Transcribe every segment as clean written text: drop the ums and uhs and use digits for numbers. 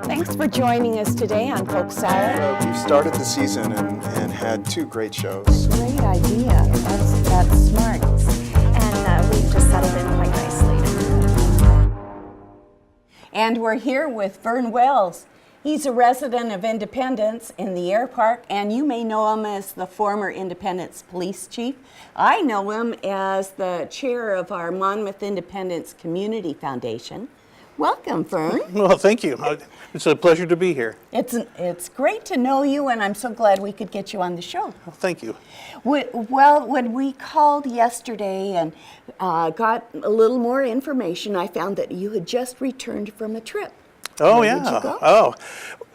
Thanks for joining us today on Polk Salad. We've started the season and had two great shows. Great idea. That's smart. And we've just settled in quite nicely. And we're here with Vern Wells. He's a resident of Independence in the Air Park, and you may know him as the former Independence police chief. I know him as the chair of our Monmouth Independence Community Foundation. Welcome, Vern. Well, thank you. It's a pleasure to be here. It's great to know you, and I'm so glad we could get you on the show. Well, thank you. Well, when we called yesterday and got a little more information, I found that you had just returned from a trip. Oh, Where yeah. did you go? Oh,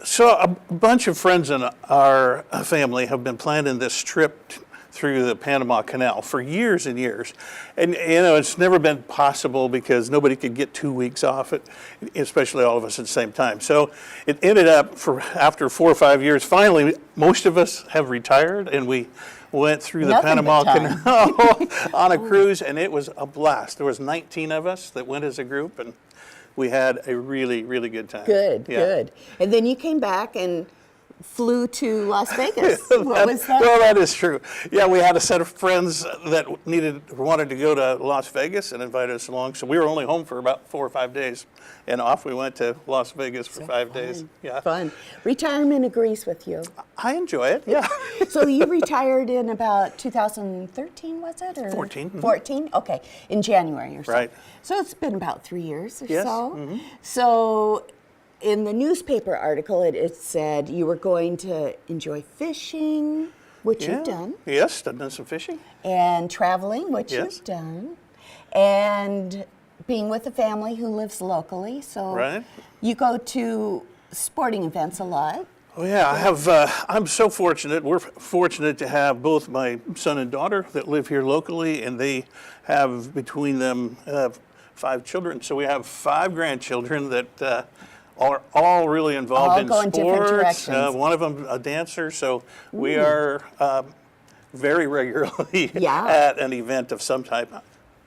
so a bunch of friends in our family have been planning this trip through the Panama Canal for years and years. And, you know, it's never been possible because nobody could get 2 weeks off, especially all of us at the same time. So it ended up, after 4 or 5 years, finally, most of us have retired, and we went through the Panama Canal on a cruise, and it was a blast. There was 19 of us that went as a group, and we had a really, really good time. Good. And then you came back and flew to Las Vegas. What was that? Well, that is true. Yeah, we had a set of friends that wanted to go to Las Vegas and invited us along. So we were only home for about 4 or 5 days, and off we went to Las Vegas for 5 days. Yeah, fun. Retirement agrees with you. I enjoy it. Yeah. So you retired in about 2013, was it? Or 14. 14? Okay, in January or so. Right. So it's been about 3 years or Yes. so. Mm-hmm. So in the newspaper article, it said you were going to enjoy fishing, which you've done. Yes, I've done some fishing. And traveling, which you've done. And being with a family who lives locally. So you go to sporting events a lot. Oh yeah, I have. I'm so fortunate. We're fortunate to have both my son and daughter that live here locally, and they have between them 5 children. So we have 5 grandchildren that are all really involved in different sports. directions. One of them a dancer. So we are very regularly at an event of some type.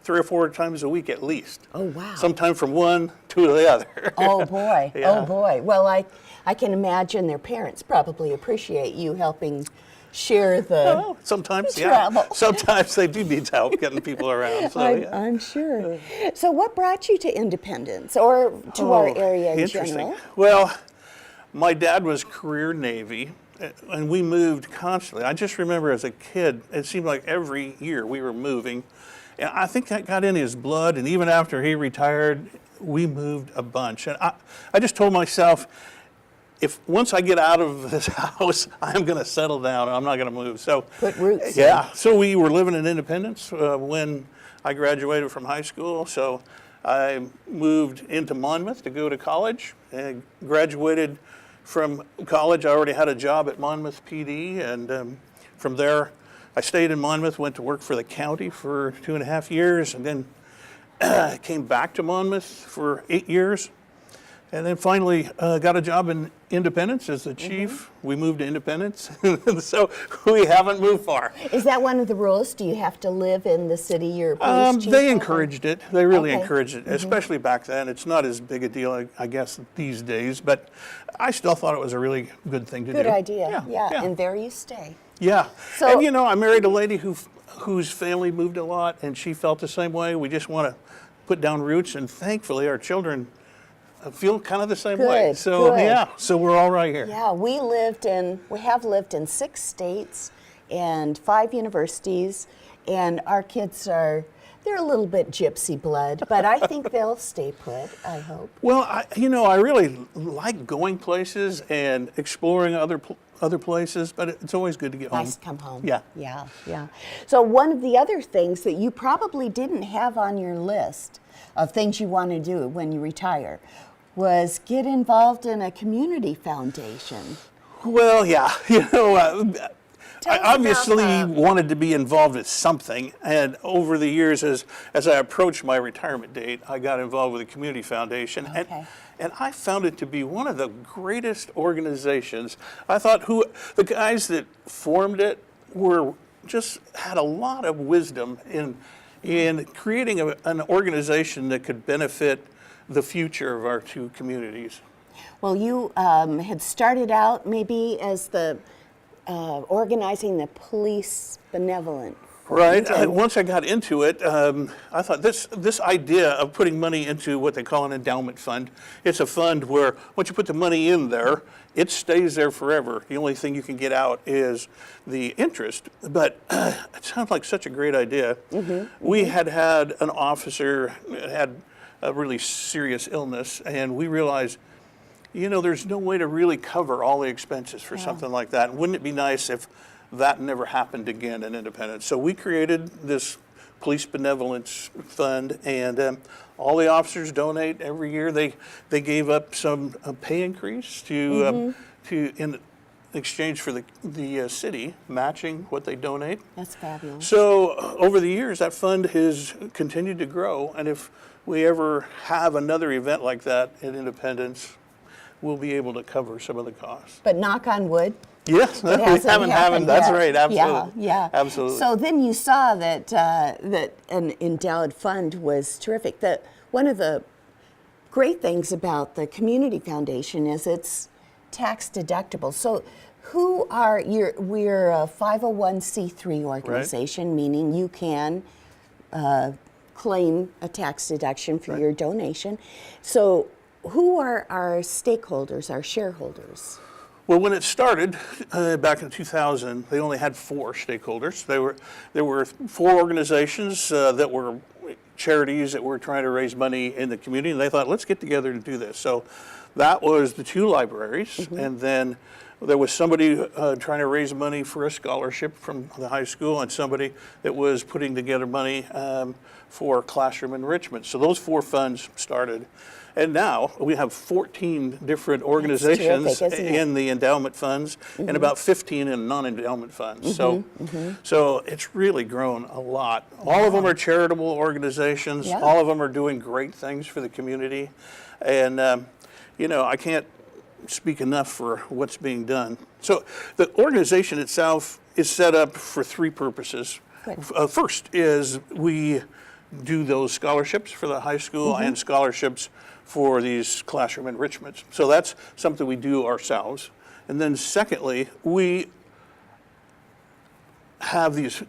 3 or 4 times a week at least. Oh, wow. Sometime from one to the other. Oh, boy. Oh, boy. Well, I can imagine their parents probably appreciate you helping share the sometimes, travel. Sometimes they do need help getting people around. So, I'm sure. So what brought you to Independence or to our area in general? Well, my dad was career Navy, and we moved constantly. I just remember as a kid, it seemed like every year we were moving. And I think that got in his blood, and even after he retired, we moved a bunch. And I just told myself, if once I get out of this house, I'm going to settle down. I'm not going to move. So put roots. Yeah. So we were living in Independence when I graduated from high school. So I moved into Monmouth to go to college. And graduated from college. I already had a job at Monmouth PD, and from there, I stayed in Monmouth. Went to work for the county for 2.5 years, and then came back to Monmouth for 8 years. And then finally got a job in Independence as the chief. We moved to Independence, so we haven't moved far. Is that one of the rules? Do you have to live in the city you're police chief? They encouraged it. They really encouraged it, especially back then. It's not as big a deal, I guess, these days, but I still thought it was a really good thing to do. Good idea, yeah. And there you stay. Yeah, so, and you know, I married a lady whose family moved a lot, and she felt the same way. We just want to put down roots, and thankfully our children feel kind of the same way. So so we're all right here. Yeah, we have lived in 6 states and 5 universities, and our kids they're a little bit gypsy blood, but I think they'll stay put, I hope. Well, I really like going places and exploring other places, but it's always good to get home. Nice to come home. Yeah. So one of the other things that you probably didn't have on your list of things you want to do when you retire was get involved in a community foundation. Well, yeah, I obviously wanted to be involved in something, and over the years, as I approached my retirement date, I got involved with the community foundation, and I found it to be one of the greatest organizations. I thought the guys that formed it had a lot of wisdom in creating an organization that could benefit the future of our two communities. Well, you had started out maybe as the organizing the police benevolent. Right. And- Once I got into it, I thought this idea of putting money into what they call an endowment fund, it's a fund where once you put the money in there, it stays there forever. The only thing you can get out is the interest. But it sounds like such a great idea. We had an officer had a really serious illness, and we realized, there's no way to really cover all the expenses for something like that. And wouldn't it be nice if that never happened again in Independence? So we created this police benevolence fund, and all the officers donate every year. They gave up some pay increase to in exchange for the city matching what they donate. That's fabulous. So over the years, that fund has continued to grow, and if we ever have another event like that in Independence, we'll be able to cover some of the costs. But knock on wood. Yes, we hasn't haven't. happened That's yet. right. Absolutely. Yeah. Absolutely. So then you saw that that an endowed fund was terrific. That one of the great things about the community foundation is it's tax deductible. So who are we're a 501c3 organization, meaning you can claim a tax deduction for your donation. So who are our stakeholders, our shareholders? Well, when it started back in 2000, they only had 4 stakeholders. There were 4 organizations that were charities that were trying to raise money in the community, and they thought, let's get together to do this. So that was the 2 libraries, and then there was somebody trying to raise money for a scholarship from the high school, and somebody that was putting together money for classroom enrichment. So those 4 funds started. And now we have 14 different organizations terrific, isn't it? in the endowment funds and about 15 in non-endowment funds. So it's really grown a lot. All of them are charitable organizations. Yeah. All of them are doing great things for the community. And, I can't speak enough for what's being done. So the organization itself is set up for 3 purposes. Good. First is we do those scholarships for the high school and scholarships for these classroom enrichments. So that's something we do ourselves. And then secondly, we have these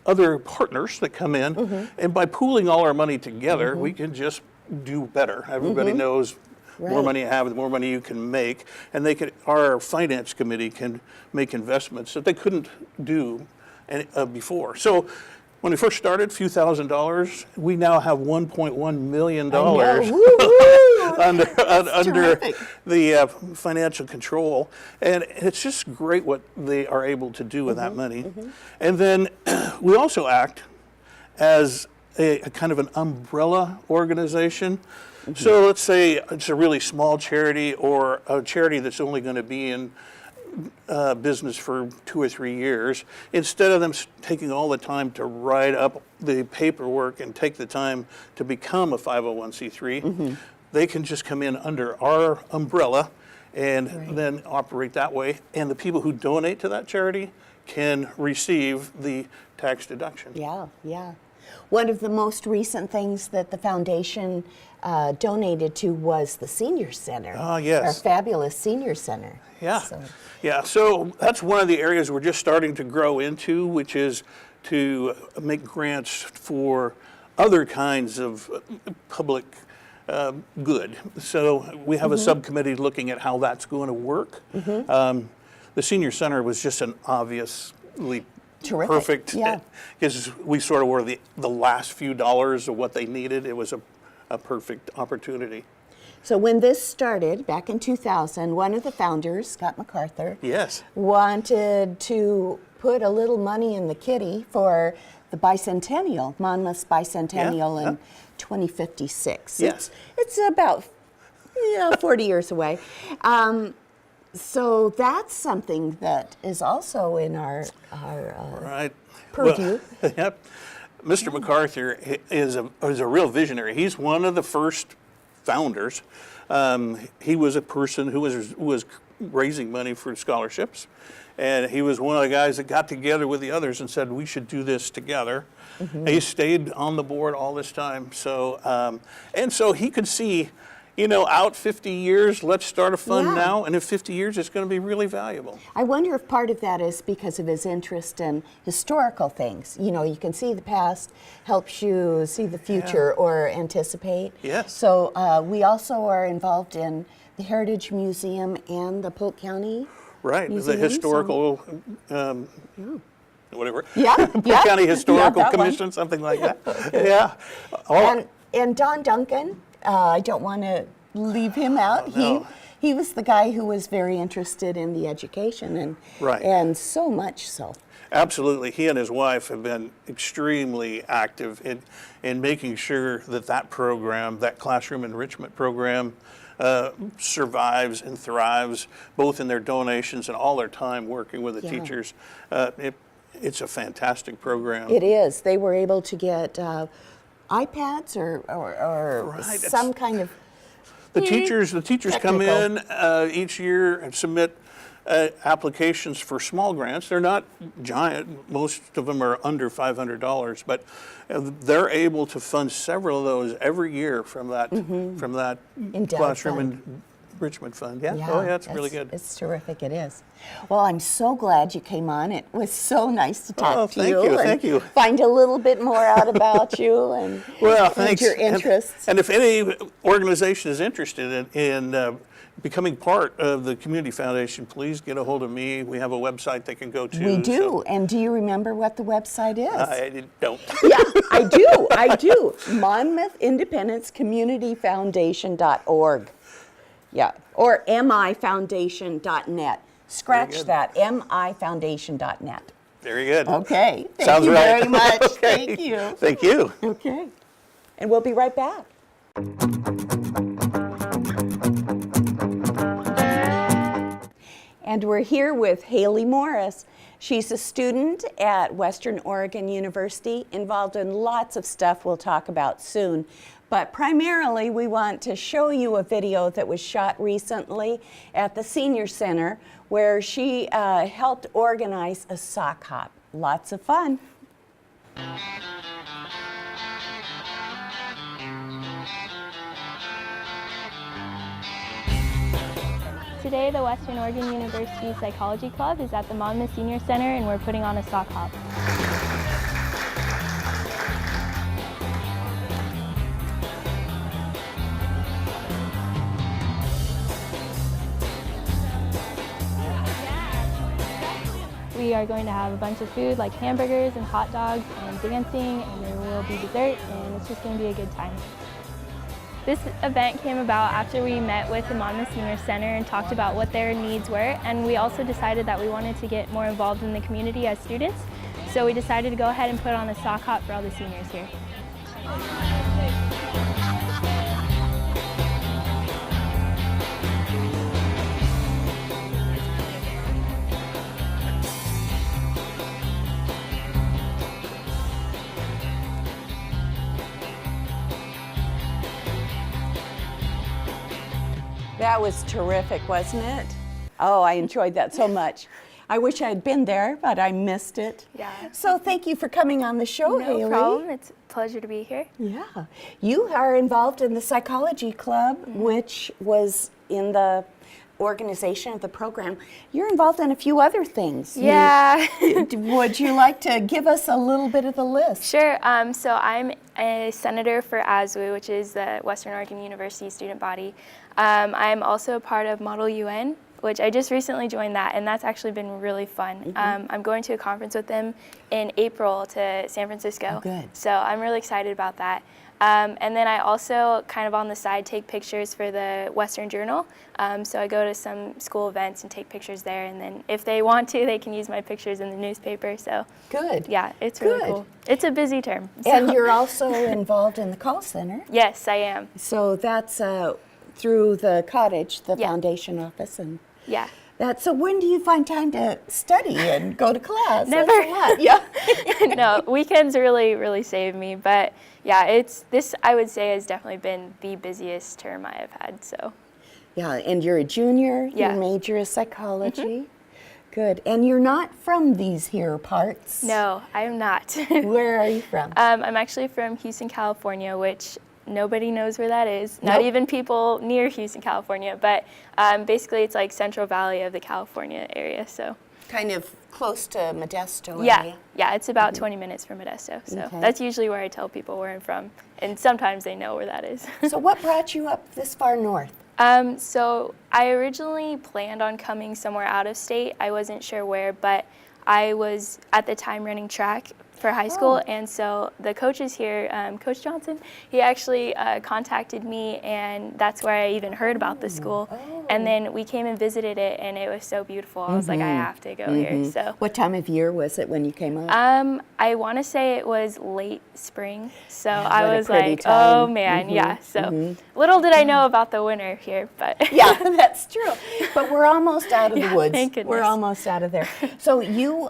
other partners that come in, and by pooling all our money together, we can just do better. Everybody knows the more Right. money you have, the more money you can make, and our finance committee can make investments that they couldn't do before. So when we first started, a few $1,000s, we now have $1.1 million under terrific. the financial control. And it's just great what they are able to do with that money. And then we also act as a kind of an umbrella organization. So let's say it's a really small charity or a charity that's only going to be in business for 2 or 3 years. Instead of them taking all the time to write up the paperwork and take the time to become a 501c3, they can just come in under our umbrella and then operate that way. And the people who donate to that charity can receive the tax deduction. Yeah. One of the most recent things that the foundation donated to was the senior center. Ah, yes. Our fabulous senior center. Yeah. So, So that's one of the areas we're just starting to grow into, which is to make grants for other kinds of public good. So we have a subcommittee looking at how that's going to work. The senior center was just an obviously Terrific, perfect, yeah. because we sort of were the last few dollars of what they needed. It was a perfect opportunity. so when this started back in 2000, one of the founders, Scott MacArthur, Yes. wanted to put a little money in the kitty for the bicentennial, Monmouth's bicentennial in 2056. Yes. It's about 40 years away. So that's something that is also in our Right. purview. Well, yep. Mr. MacArthur is a real visionary. He's one of the first founders. He was a person who was raising money for scholarships. And he was one of the guys that got together with the others and said, we should do this together. And he stayed on the board all this time. So, and so he could see, out 50 years, let's start a fund now. And in 50 years, it's going to be really valuable. I wonder if part of that is because of his interest in historical things. You can see the past, helps you see the future or anticipate. Yes. So we also are involved in the Heritage Museum and the Polk County Right, Museum, the historical, whatever. Polk yeah. County Historical that one. Commission, something like that. Yeah. Oh, And Don Duncan, I don't want to leave him out. no. He was the guy who was very interested in the education and Right. and so much so. absolutely. He and his wife have been extremely active in making sure that program, that classroom enrichment program, survives and thrives, both in their donations and all their time working with the Yeah. teachers. It's a fantastic program. It is. They were able to get iPads or Right, some kind of. The teachers come Technical. in each year and submit applications for small grants. They're not giant. Most of them are under $500, but they're able to fund several of those every year from that Endowed classroom fund. enrichment fund. Yeah. Oh, yeah, it's really good. It's terrific. It is. Well, I'm so glad you came on. It was so nice to talk Oh, to thank you. you, and thank you. Find a little bit more out about you and, Well, and thanks. your interests. And if any organization is interested in becoming part of the Community Foundation, please get a hold of me. We have a website they can go to. We do. so- And do you remember what the website is? I don't. Yeah, I do. I do. Monmouth Independence Community Foundation.org. Yeah, or mifoundation.net. Scratch good. that, mifoundation.net. Very good. Okay. Thank Sounds you right. very much. Okay. Thank you. Thank you. Okay. And we'll be right back. And we're here with Haley Morris. She's a student at Western Oregon University, involved in lots of stuff we'll talk about soon. But primarily, we want to show you a video that was shot recently at the Senior Center where she helped organize a sock hop. Lots of fun. Today, the Western Oregon University Psychology Club is at the Monmouth Senior Center and we're putting on a sock hop. We are going to have a bunch of food like hamburgers and hot dogs and dancing, and there will be dessert, and it's just going to be a good time. This event came about after we met with the Monmouth Senior Center and talked about what their needs were, and we also decided that we wanted to get more involved in the community as students, so we decided to go ahead and put on a sock hop for all the seniors here. That was terrific, wasn't it? Oh, I enjoyed that so much. I wish I had been there, but I missed it. Yeah. So thank you for coming on the show, Haley. No problem. It's a pleasure to be here. Yeah. You are involved in the Psychology Club, which was in the organization of the program. You're involved in a few other things. Yeah. Would you like to give us a little bit of the list? Sure. So I'm a senator for ASWU, which is the Western Oregon University student body. I'm also part of Model UN, which I just recently joined that, and that's actually been really fun. I'm going to a conference with them in April to San Francisco. Oh, good. So I'm really excited about that. And then I also kind of on the side take pictures for the Western Journal. So I go to some school events and take pictures there, and then if they want to, they can use my pictures in the newspaper. So Good. yeah, it's really Good. cool. It's a busy term. And so- you're also involved in the call center. Yes, I am. So that's through the cottage, the Yeah. foundation office, and Yeah. so when do you find time to study and go to class? Never. That's a lot. Yeah. No, weekends really save me. But yeah, this I would say has definitely been the busiest term I have had. So Yeah, and you're a junior. Yeah. Your major is psychology. Good. And you're not from these here parts. No, I am not. Where are you from? I'm actually from Houston, California, which nobody knows where that is. Not Nope. even people near Houston, California. But basically, it's like Central Valley of the California area. So Kind of close to Modesto yeah, area. yeah, it's about 20 minutes from Modesto. So Okay. that's usually where I tell people where I'm from, and sometimes they know where that is. So what brought you up this far north? So I originally planned on coming somewhere out of state. I wasn't sure where, but I was at the time running track for high school, and so the coaches here, Coach Johnson, he actually contacted me, and that's where I even heard about the school. And then we came and visited it, and it was so beautiful. I was like, I have to go here. So What time of year was it when you came up? I want to say it was late spring, so what I a was pretty like, time. oh man, yeah. So little did I know about the winter here, but Yeah, that's true. But we're almost out of the woods. thank We're goodness. almost out of there. So you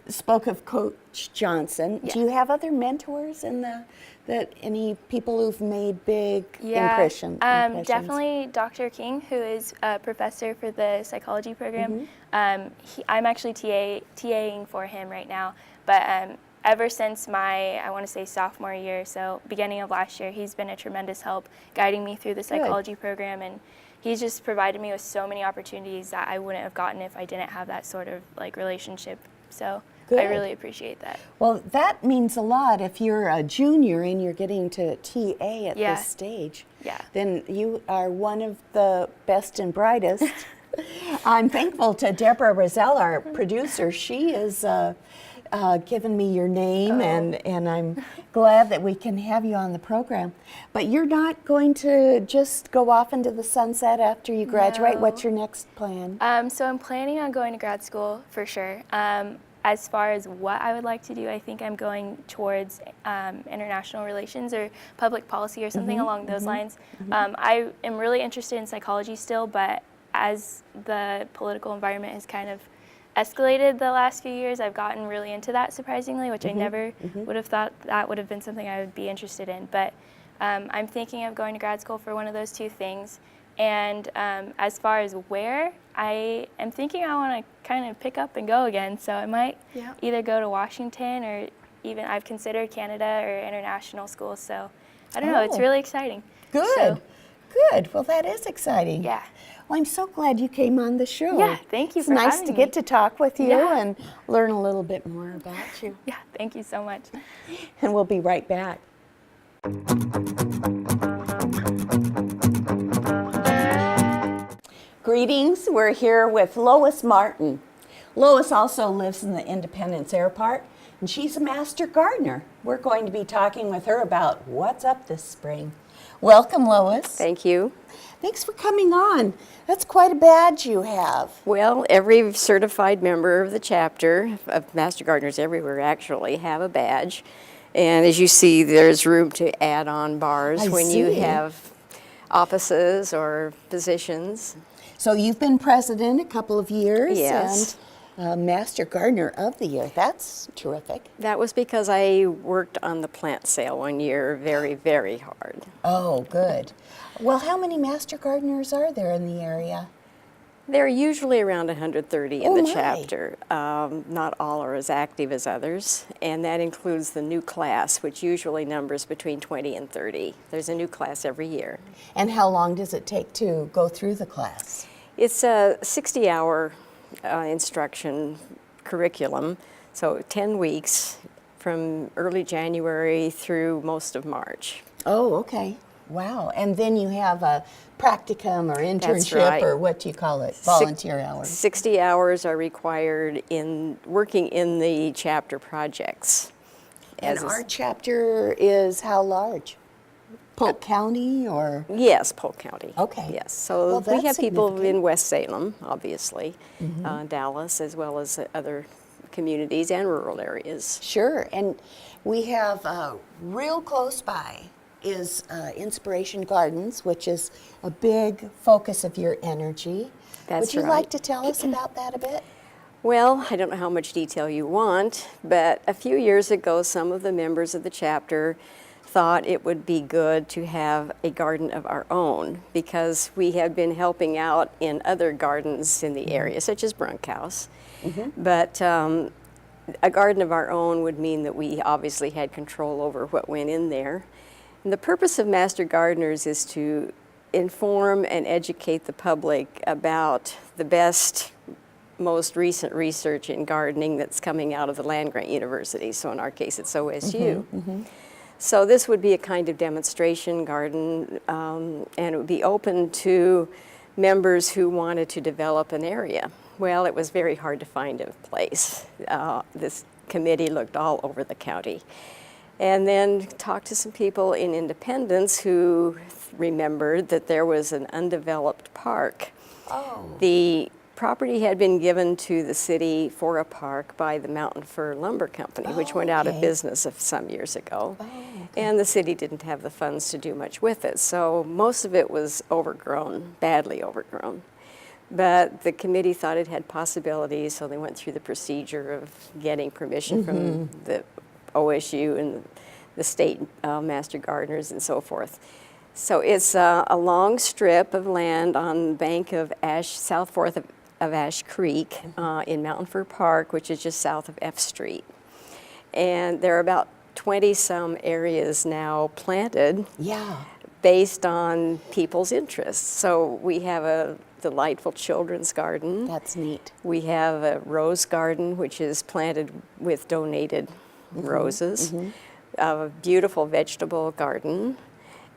spoke of Coach Johnson. Do you have other mentors in that any people who've made big impressions? Definitely Dr. King, who is a professor for the psychology program. I'm actually TAing for him right now, but ever since my, I want to say sophomore year, so beginning of last year, he's been a tremendous help guiding me through the psychology program, and he's just provided me with so many opportunities that I wouldn't have gotten if I didn't have that sort of like relationship. So Good. I really appreciate that. Well, that means a lot if you're a junior and you're getting to TA at Yeah. this stage. Yeah. Then you are one of the best and brightest. I'm thankful to Deborah Rozelle, our producer. She has given me your name, and I'm glad that we can have you on the program. But you're not going to just go off into the sunset after you graduate. No. What's your next plan? So I'm planning on going to grad school for sure. As far as what I would like to do, I think I'm going towards international relations or public policy or something along those lines. I am really interested in psychology still, but as the political environment has kind of escalated the last few years, I've gotten really into that surprisingly, which I never would have thought that would have been something I would be interested in. But I'm thinking of going to grad school for one of those two things. And as far as where, I am thinking I want to kind of pick up and go again. So I might either go to Washington or even I've considered Canada or international schools. So I don't know. It's really exciting. Good. So, Good. Well, that is exciting. yeah. Well, I'm so glad you came on the show. Yeah, thank you It's for nice having to me. get to talk with you Yeah. and learn a little bit more about you. Yeah. Thank you so much. And we'll be right back. Greetings. We're here with Lois Martin. Lois also lives in the Independence Air Park, and she's a master gardener. We're going to be talking with her about what's up this spring. Welcome, Lois. Thank you. Thanks for coming on. That's quite a badge you have. Well, every certified member of the chapter of Master Gardeners everywhere actually have a badge. And as you see, there's room to add on bars I when you see. have offices or positions. So you've been president a couple of years. Yes. And Master Gardener of the Year. That's terrific. That was because I worked on the plant sale one year very, very hard. Oh, good. Well, how many Master Gardeners are there in the area? There are usually around 130 in Oh, the my. chapter. Not all are as active as others, and that includes the new class, which usually numbers between 20 and 30. There's a new class every year. And how long does it take to go through the class? It's a 60-hour instruction curriculum, so 10 weeks from early January through most of March. Oh, okay. Wow. And then you have a practicum or internship right. or what do you call it? Volunteer hours. 60 hours are required in working in the chapter projects. And As a- our chapter is how large? Polk County or? Yes, Polk County. Okay. Yes, so Well, we that's have people significant. in West Salem, obviously, Dallas, as well as other communities and rural areas. Sure. And we have real close by is Inspiration Gardens, which is a big focus of your energy. That's Would you right. like to tell us about that a bit? Well, I don't know how much detail you want, but a few years ago, some of the members of the chapter thought it would be good to have a garden of our own because we had been helping out in other gardens in the area, such as Brunkhouse. But a garden of our own would mean that we obviously had control over what went in there. And the purpose of Master Gardeners is to inform and educate the public about the best, most recent research in gardening that's coming out of the land-grant university. So in our case, it's OSU. So this would be a kind of demonstration garden, and it would be open to members who wanted to develop an area. Well, it was very hard to find a place. This committee looked all over the county. And then talked to some people in Independence who remembered that there was an undeveloped park. The property had been given to the city for a park by the Mountain Fir Lumber Company, which went out of business some years ago. And the city didn't have the funds to do much with it. So most of it was overgrown, badly overgrown. But the committee thought it had possibilities, so they went through the procedure of getting permission from the OSU and the state master gardeners and so forth. So it's a long strip of land on the bank of south-forth of Ash Creek in Mountain Fir Park, which is just south of F Street. And there are about 20-some areas now planted based on people's interests. So we have a delightful children's garden. That's neat. We have a rose garden, which is planted with donated roses. A beautiful vegetable garden,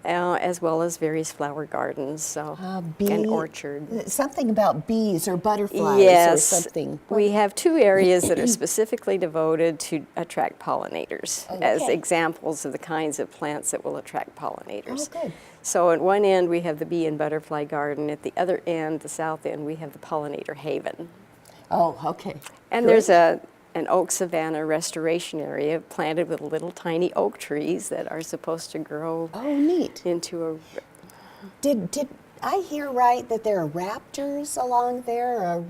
as well as various flower gardens, and orchard. Something about bees or butterflies Yes, or something. we have 2 areas that are specifically devoted to attract pollinators as examples of the kinds of plants that will attract pollinators. Oh, good. So at one end we have the bee and butterfly garden. At the other end, the south end, we have the pollinator haven. Oh, okay. And there's an oak savanna restoration area planted with little tiny oak trees that are supposed to grow neat. into a... Did I hear right that there are raptors along there?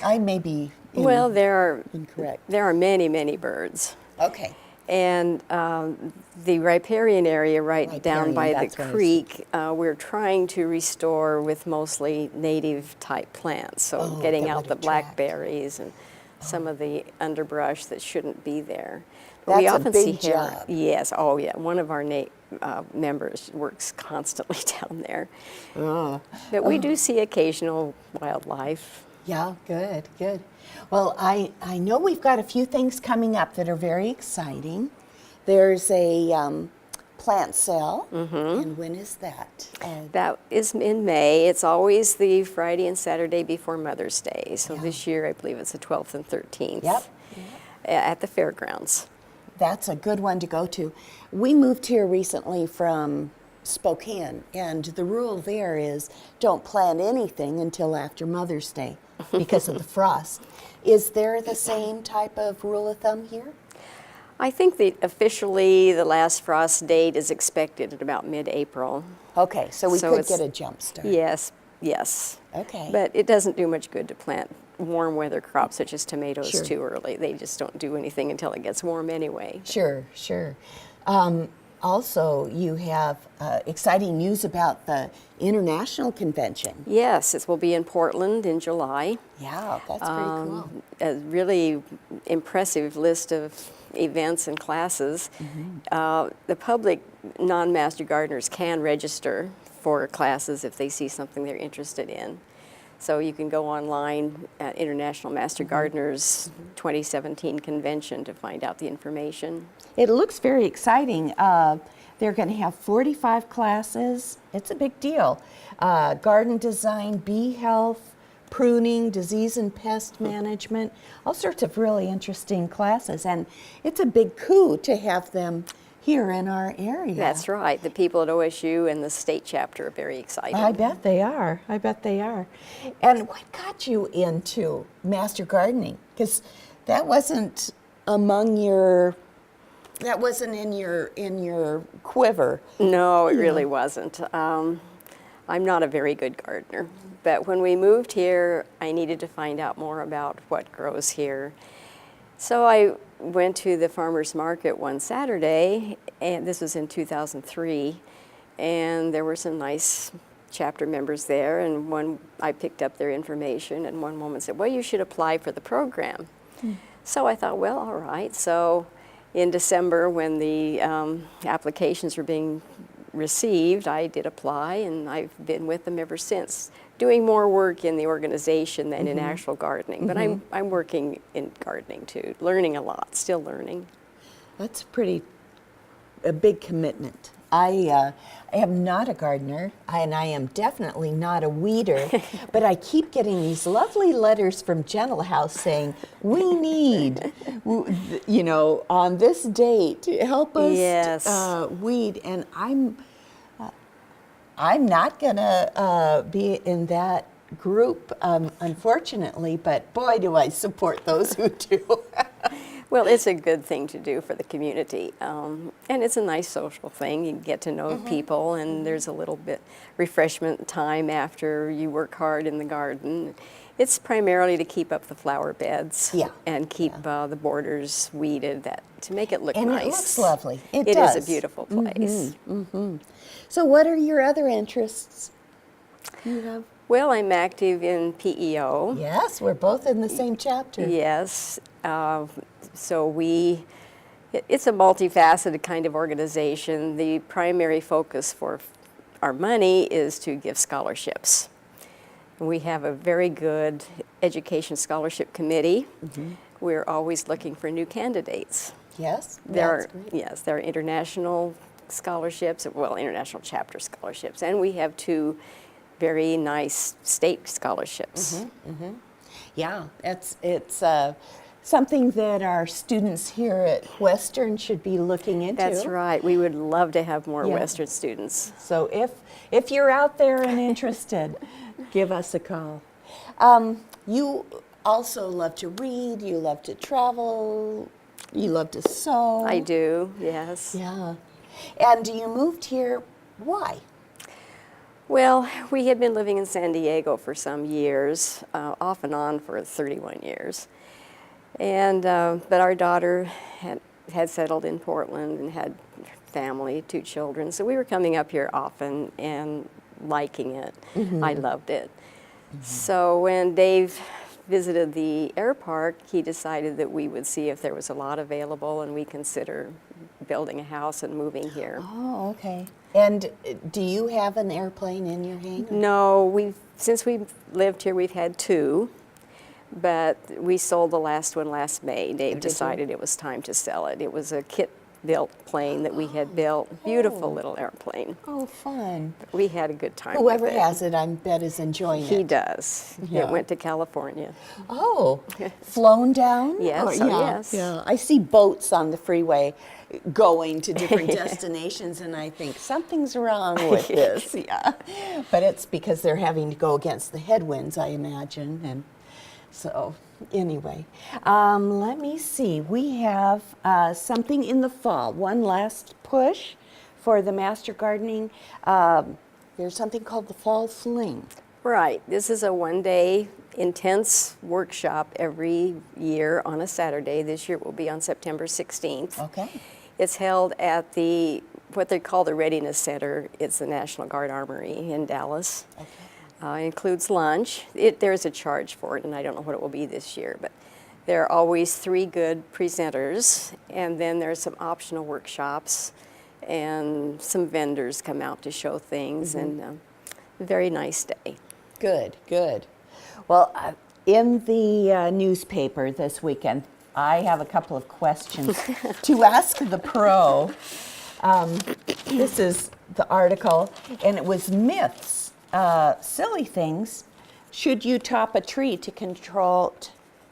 I may be Well, there incorrect. are many, many birds. Okay. And the riparian area right down by the that's what I was creek, we're trying to restore with mostly native type plants. So getting that out would the attract. blackberries and some of the underbrush that shouldn't be there. That's we a often big see job. Yes, oh yeah. One of our members works constantly down there. But we do see occasional wildlife. Yeah, good, good. Well, I know we've got a few things coming up that are very exciting. There's a plant sale, and when is that? That is in May. It's always the Friday and Saturday before Mother's Day. So this year, I believe it's the 12th and 13th. Yep. At the fairgrounds. That's a good one to go to. We moved here recently from Spokane, and the rule there is don't plant anything until after Mother's Day because of the frost. Is there the same type of rule of thumb here? I think that officially the last frost date is expected at about mid-April. Okay, so we So could it's- get a jump start. Yes, yes. Okay. But it doesn't do much good to plant warm weather crops such as tomatoes Sure. too early. They just don't do anything until it gets warm anyway. Sure, sure. Also, you have exciting news about the International Convention. Yes, it will be in Portland in July. Yeah, that's pretty cool. A really impressive list of events and classes. The public non-master gardeners can register for classes if they see something they're interested in. So you can go online at International Master Gardeners 2017 convention to find out the information. It looks very exciting. They're going to have 45 classes. It's a big deal. Garden design, bee health, pruning, disease and pest management, all sorts of really interesting classes. And it's a big coup to have them here in our area. That's right. The people at OSU and the state chapter are very excited. I bet they are. I bet they are. And what got you into master gardening? Because that wasn't among your, that wasn't in your quiver. No, it really wasn't. I'm not a very good gardener. But when we moved here, I needed to find out more about what grows here. So I went to the farmer's market one Saturday, and this was in 2003, and there were some nice chapter members there, and I picked up their information, and one woman said, well, you should apply for the program. So I thought, well, all right. So in December, when the applications were being received, I did apply, and I've been with them ever since, doing more work in the organization than in actual gardening. But I'm working in gardening too, learning a lot, still learning. That's a big commitment. I am not a gardener, and I am definitely not a weeder, but I keep getting these lovely letters from Gentle House saying, we need, on this date, help us Yes. weed, and I'm not gonna be in that group, unfortunately, but boy, do I support those who do. Well, it's a good thing to do for the community, and it's a nice social thing. You get to know people, and there's a little bit refreshment time after you work hard in the garden. It's primarily to keep up the flower beds and keep the borders weeded to make it look And nice. it looks lovely. It is does. a beautiful place. So what are your other interests? You have? Well, I'm active in PEO. Yes, we're both in the same chapter. Yes. So it's a multifaceted kind of organization. The primary focus for our money is to give scholarships. We have a very good education scholarship committee. We're always looking for new candidates. Yes, There that's great. Yes, there are international scholarships, well, international chapter scholarships, and we have 2 very nice state scholarships. Yeah, it's something that our students here at Western should be looking into. That's right. We would love to have more Yeah. Western students. So if you're out there and interested, give us a call. You also love to read, you love to travel, you love to sew. I do, yes. Yeah. And you moved here, why? Well, we had been living in San Diego for some years, off and on for 31 years. And, but our daughter had settled in Portland and had family, 2 children. So we were coming up here often and liking it. I loved it. So when Dave visited the air park, he decided that we would see if there was a lot available, and we consider building a house and moving here. Oh, okay. And do you have an airplane in your hangar? No, since we've lived here, we've had 2, but we sold the last one last May. Dave decided it was time to sell it. It was a kit-built plane that we had built, beautiful little airplane. Oh, fun. We had a good time Whoever with it. has it, I bet, is enjoying it. He does. Yeah. It went to California. Oh, flown down? Yes, Or- oh, yeah, yes. Yeah, I see boats on the freeway going to different destinations, and I think something's wrong with this. Yeah, but it's because they're having to go against the headwinds, I imagine, and so anyway, let me see. We have something in the fall. One last push for the Master Gardening. There's something called the Fall Fling. Right. This is a one-day intense workshop every year on a Saturday. This year it will be on September 16th. Okay. It's held at what they call the Readiness Center. It's the National Guard Armory in Dallas. Okay. It includes lunch. There's a charge for it, and I don't know what it will be this year, but there are always 3 good presenters, and then there's some optional workshops, and some vendors come out to show things, and a very nice day. Good, good. Well, in the newspaper this weekend, I have a couple of questions to ask the pro. This is the article, and it was myths, silly things. Should you top a tree to control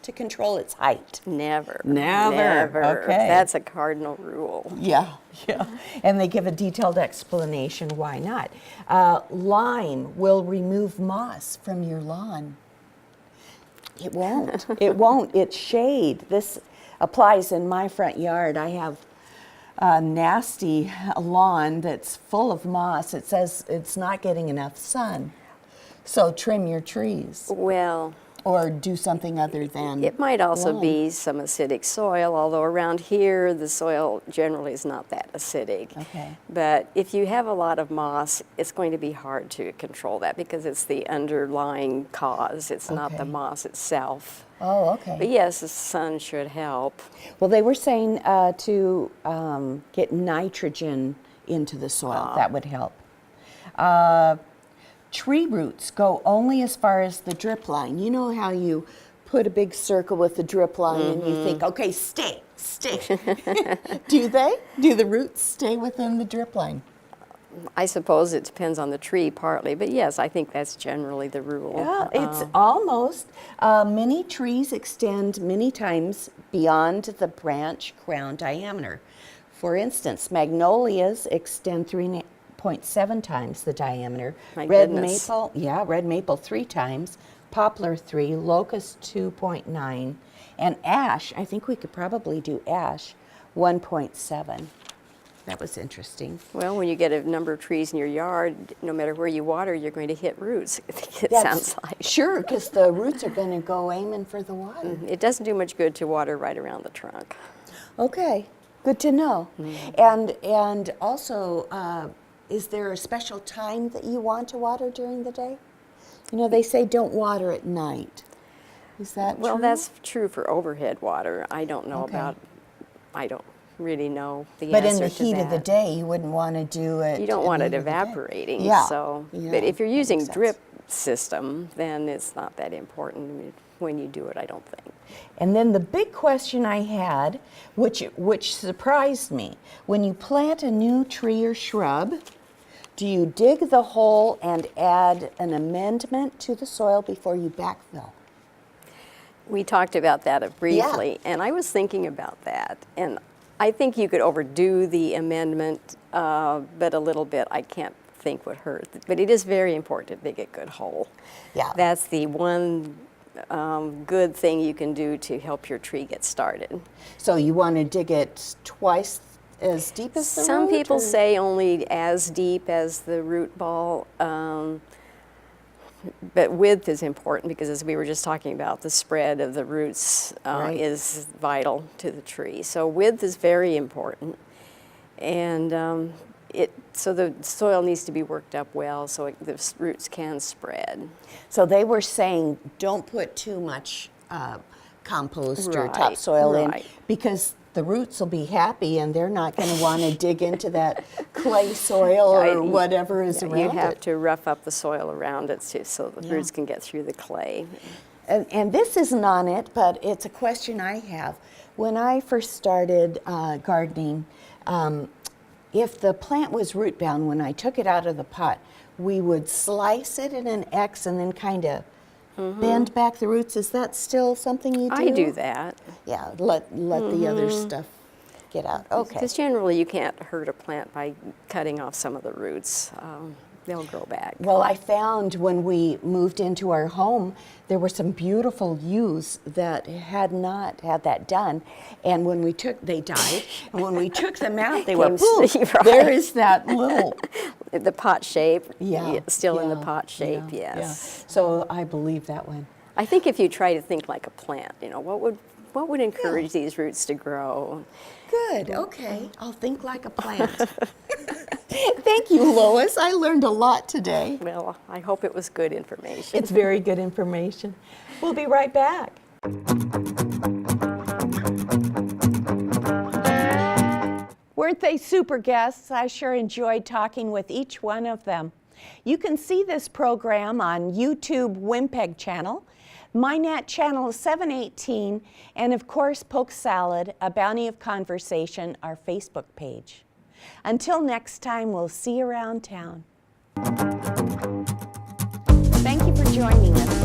its height? Never. Never. Okay. That's a cardinal rule. Yeah, yeah. And they give a detailed explanation why not. Lime will remove moss from your lawn. It won't. It won't. It's shade. This applies in my front yard. I have a nasty lawn that's full of moss. It says it's not getting enough sun. So trim your trees. Well, or do something other than It might also lawn? be some acidic soil, although around here the soil generally is not that acidic. Okay. But if you have a lot of moss, it's going to be hard to control that because it's the underlying cause. It's not the Okay. moss itself. Oh, okay. But yes, the sun should help. Well, they were saying to get nitrogen into the soil. That would help. Tree roots go only as far as the drip line. You know how you put a big circle with the drip line and you think, okay, stay. Do they? Do the roots stay within the drip line? I suppose it depends on the tree partly, but yes, I think that's generally the rule. Yeah, it's almost. Many trees extend many times beyond the branch crown diameter. For instance, magnolias extend 3.7 times the diameter. My Red goodness. maple, red maple 3 times. Poplar 3, locust 2.9, and ash. I think we could probably do ash 1.7. That was interesting. Well, when you get a number of trees in your yard, no matter where you water, you're going to hit roots, it sounds like. Sure, because the roots are going to go aiming for the water. It doesn't do much good to water right around the trunk. Okay, good to know. And also, is there a special time that you want to water during the day? You know, they say don't water at night. Is that Well, true? that's true for overhead water. I don't know Okay. I don't really know the But answer in the to heat of the that. day, you wouldn't want to do it. You don't in want the it heat of the day. evaporating. Yeah. So, Yeah, but if you're that using makes sense. drip system, then it's not that important. I mean, when you do it, I don't think. And then the big question I had, which surprised me, when you plant a new tree or shrub, do you dig the hole and add an amendment to the soil before you backfill? We talked about that briefly, and I was thinking about that. And I think you could overdo the amendment, but a little bit I can't think would hurt. But it is very important to dig a good hole. Yeah. That's the one good thing you can do to help your tree get started. So you want to dig it twice as deep as the Some root, people or- say only as deep as the root ball, but width is important because, as we were just talking about, the spread of the roots Right. is vital to the tree. So width is very important, and so the soil needs to be worked up well so the roots can spread. So they were saying don't put too much compost or Right, topsoil in right. because the roots will be happy and they're not going to want to dig into that clay soil or whatever is around You have it. to rough up the soil around it so the roots can get through the clay. And this isn't on it, but it's a question I have. When I first started gardening, if the plant was root bound, when I took it out of the pot, we would slice it in an X and then kind of bend back the roots. Is that still something you do? I do that. Yeah, let the other stuff get out. Okay. Because generally you can't hurt a plant by cutting off some of the roots. They'll grow back. Well, I found when we moved into our home, there were some beautiful yews that had not had that done. And when we they died. And when we took them out, they went, Came- poof, right. there is that little, The pot shape, yeah. still in the yeah, pot shape, yeah, yes. yeah. So I believe that one. I think if you try to think like a plant, what would encourage these roots to grow? Good, okay. I'll think like a plant. Thank you, Lois. I learned a lot today. Well, I hope it was good information. It's very good information. We'll be right back. Weren't they super guests? I sure enjoyed talking with each one of them. You can see this program on YouTube Wimpeg channel, MyNat channel 718, and of course Polk Salad, A Bounty of Conversation, our Facebook page. Until next time, we'll see you around town. Thank you for joining us.